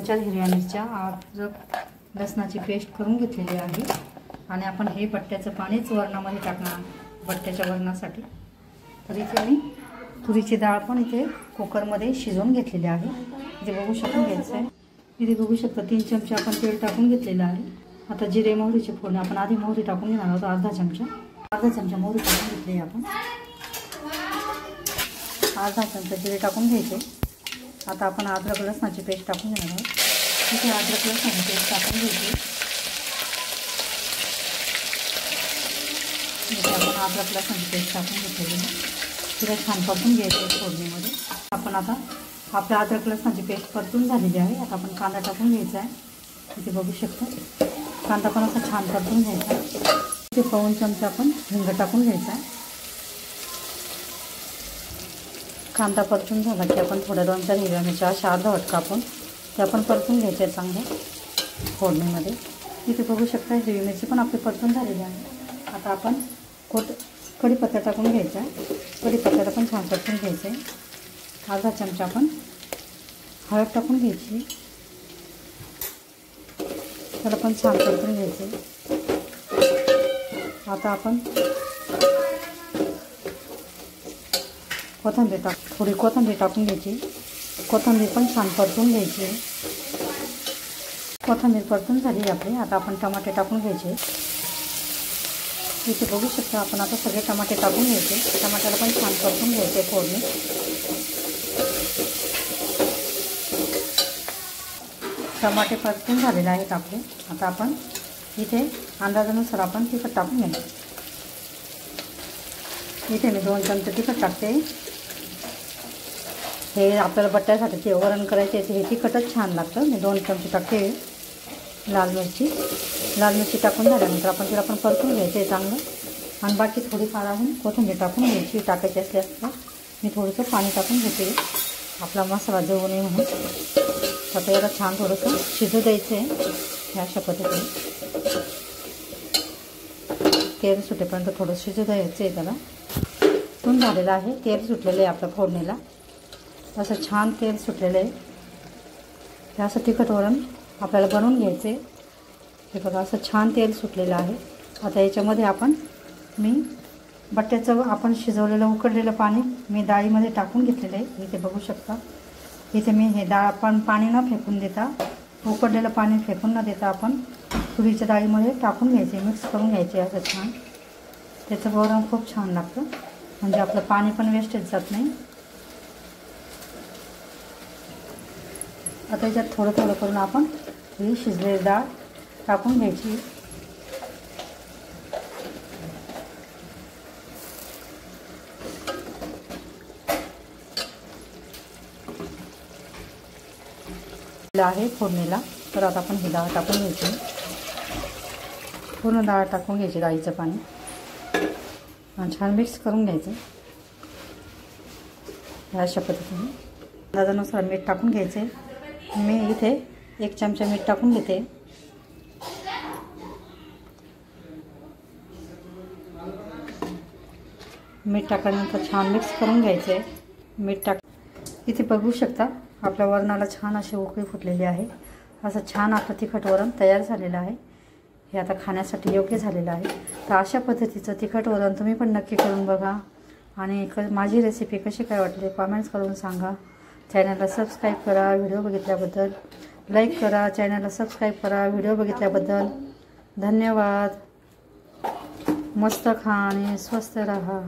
4 हिरव्या मिरच्या, अद्रक लसणाची पेस्ट करून घेतलेली आहे आणि आपण हे बट्ट्याचं पाणीच वरणामध्ये टाकणार बट्ट्याच्या वरणासाठी। तर इथे मी तुरीची डाळ पण इथे कुकरमध्ये शिजवून घेतलेली आहे। इथे बघू शकून घ्यायचं आहे। इथे बघू शकता 3 चमचे आपण तेल टाकून घेतलेलं आहे। आता जिरे मोहरीची फोडणी आपण आधी मोहरी टाकून घेणार आहोत। अर्धा चमचा मोहरी टाकून घेतली आपण। अर्धा चमचा जिरे टाकून घ्यायचे। आता आपण अद्रक लसणाची पेस्ट टाकून घेणार आहोत। इथे अद्रक लसणाची पेस्ट टाकून घ्यायची। इथे आपण अद्रक लसणाची पेस्ट टाकून घेतलेली आहे। तिला छान परतून घ्यायचं फोडणीमध्ये। आपण आता आपल्या अद्रक लसणाची पेस्ट परतून झालेली आहे। आता आपण कांदा टाकून घ्यायचा आहे। इथे बघू शकता कांदा पण असा छान परतून घ्यायचा। इथे पाऊण चमचा आपण हिंग टाकून घ्यायचा आहे। कांदा परतून झाला की आपण थोड्या 2-4 हिरव्या मिरच्या अशा अर्धवट कापून ते आपण परतून घ्यायचे चांगले फोडणीमध्ये। इथे बघू शकता हिरवी मिरची पण आपली परतून झालेली आहे। आता आपण कढीपत्ता टाकून घ्यायचा आहे। कढीपत्त्याला पण छान परतून घ्यायचं आहे। अर्धा चमचा आपण हळद टाकून घ्यायची, त्याला पण छान परतून घ्यायचं आहे। आता आपण थोडी कोथिंबीर टाकून घ्यायची। कोथिंबीर पण छान परतून घ्यायची। कोथिंबीर परतून झाली आपली। आता आपण टमाटे टाकून घ्यायचे। इथे बघू शकता आपण आता सगळे टमाटे टाकून घ्यायचे। टमाट्याला पण छान परतून घ्यायचे फोडणी। टमाटे परतून झालेले आहेत आपले। आता आपण इथे अंदाजानुसार आपण तिखट टाकून घ्यायचं। इथे मी 2 चमचे तिखट टाकते। हे आपल्याला बट्ट्यासाठी ते वरण करायचे हे तिखटच छान लागतं। मी 2 चमचे टाकते लाल मिरची टाकून झाल्यानंतर आपण तिला पण परतून घ्यायचे चांगलं आणि बाकी थोडी फार कोथिंबीर टाकून घ्यायची। टाकायची असल्यास मी थोडंसं पाणी टाकून घेते आपला मसाला जळू नये म्हणून। आता याला छान थोडंसं शिजू द्यायचं आहे। ह्या अशा पद्धतीने तेल सुटेपर्यंत थोडं शिजू द्यायचं आहे। त्याला तून झालेलं आहे, तेल सुटलेलं आहे आपल्या फोडणीला। असं छान तेल सुटलेलं आहे। हे असं तिखट वरण आपल्याला बनवून घ्यायचं आहे। हे बघा असं छान तेल सुटलेलं आहे। आता याच्यामध्ये मी बट्ट्याचं आपण शिजवलेलं उकडलेलं पाणी मी डाळीमध्ये टाकून घेतलेलं आहे। इथे बघू शकता इथे मी हे डाळ आपण पाणी न फेकून देता उकडलेलं पाणी फेकून न देता आपण तुरीच्या डाळीमध्ये टाकून घ्यायचे, मिक्स करून घ्यायचे असं छान। त्याचं वरण खूप छान लागतं, म्हणजे आपलं पाणी पण वेस्टेज जात नाही। आता याच्यात थोडं थोडं करून आपण ही शिजलेली डाळ टाकून घ्यायची। आहे फोडणीला तर आता आपण ही डाळ टाकून घ्यायची। पूर्ण डाळ टाकून घ्यायची डाळीचं पाणी आणि छान मिक्स करून घ्यायचं अशा पद्धतीने। अंदाजानुसार मीठ टाकून घ्यायचे। मी इथे 1 चमचा मीठ टाकून घेते। मीठ टाकल्यानंतर छान मिक्स करून घ्यायचे। इथे बघू शकता आपल्या वरणाला छान अशी उकळी फुटलेली आहे। असं छान आपलं तिखट वरण तयार झालेलं आहे। हे आता खाण्यासाठी योग्य झालेलं आहे। तर अशा पद्धतीचं तिखट वरण तुम्ही पण नक्की करून बघा आणि माझी रेसिपी कशी काय वाटली कमेंट्स करून सांगा। चॅनलला सबस्क्राईब करा। व्हिडिओ बघितल्याबद्दल लाईक करा। चॅनलला सबस्क्राईब करा। व्हिडिओ बघितल्याबद्दल धन्यवाद। मस्त खा आणि स्वस्थ राहा।